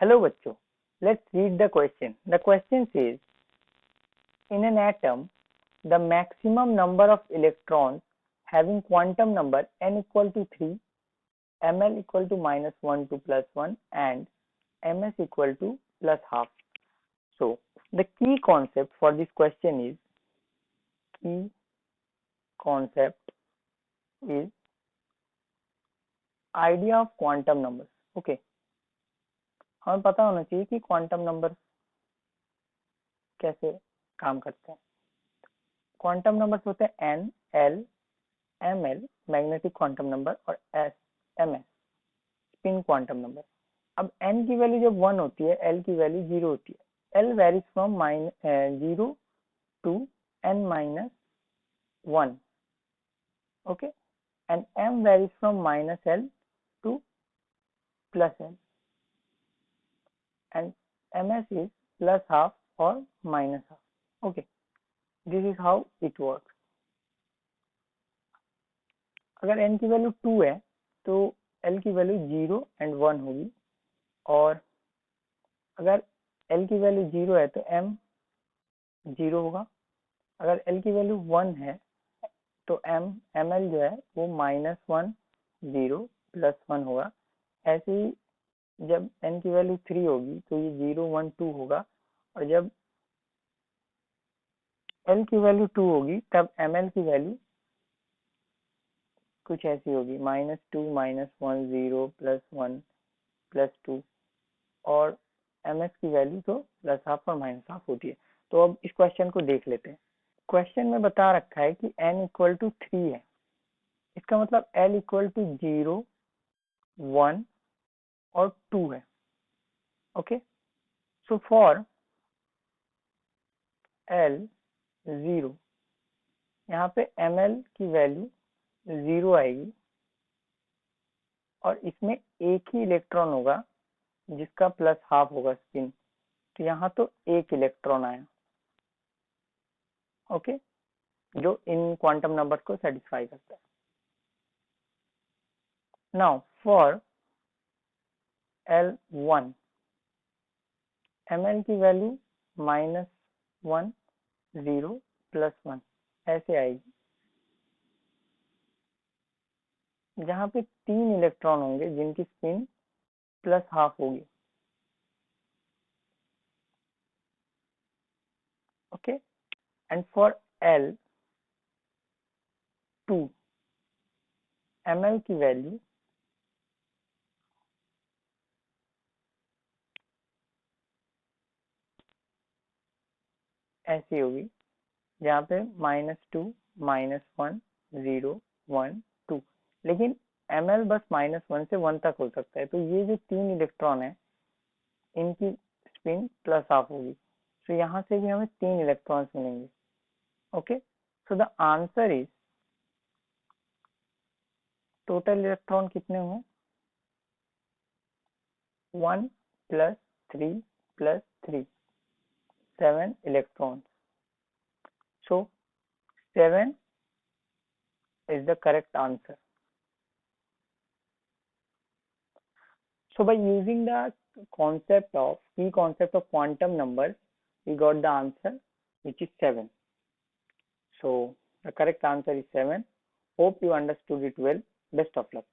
Hello बच्चों, let's read the question. The question says, in an atom, the maximum number of electrons having quantum number n equal to 3, ml equal to -1 to +1 and ms equal to plus half. So, the key concept for this question is, key concept is idea of quantum numbers. Okay, हमें पता होना चाहिए कि quantum number कैसे काम करते हैं. Quantum numbers होते हैं n, l, m l magnetic quantum number और s, m s spin quantum number. अब एन की वैल्यू जब 1 होती है, एल की वैल्यू 0 होती है. L varies from 0 to n minus 1. Okay, and m varies from -l to +l, and ms is plus half or minus half. Okay, this is how it works. अगर n की value 2 है तो l की value 0 and 1 होगी, और अगर l की value 0 है तो m 0 होगा. अगर l की वैल्यू 1 है तो ml जो है वो -1 0 +1 होगा. ऐसे ही जब n की वैल्यू 3 होगी तो ये 0 1 2 होगा, और जब l की वैल्यू 2 होगी तब ml की वैल्यू कुछ ऐसी होगी, -2 -1 0 +1 +2, और ms की वैल्यू तो प्लस हाफ और माइनस हाफ होती है. तो अब इस क्वेश्चन को देख लेते हैं. क्वेश्चन में बता रखा है कि n इक्वल टू 3 है. इसका मतलब l इक्वल टू 0 1 और 2 है. ओके, सो फॉर l 0, यहाँ पे ml की वैल्यू 0 आएगी, और इसमें एक ही इलेक्ट्रॉन होगा जिसका प्लस हाफ होगा स्पिन. तो यहाँ तो एक इलेक्ट्रॉन आया. ओके, जो इन क्वांटम नंबर को सेटिस्फाई करता है. नाउ फॉर L1, ml की वैल्यू -1 0 +1 ऐसे आएगी, जहां पे 3 इलेक्ट्रॉन होंगे जिनकी स्पिन प्लस हाफ होगी. Okay, and for L2, ml की वैल्यू ऐसी होगी, जहाँ पे -2 -1 0 1 2, लेकिन ml बस -1 से 1 तक हो सकता है. तो ये जो 3 इलेक्ट्रॉन है इनकी स्पिन प्लस हाफ होगी. तो यहाँ से भी हमें 3 इलेक्ट्रॉन्स मिलेंगे. Okay, so the answer is, total electron कितने हुए? 1 + 3 + 3, 7 electrons. So 7 is the correct answer. So by using the key concept of quantum numbers, we got the answer, which is 7. So the correct answer is 7. Hope you understood it well. Best of luck.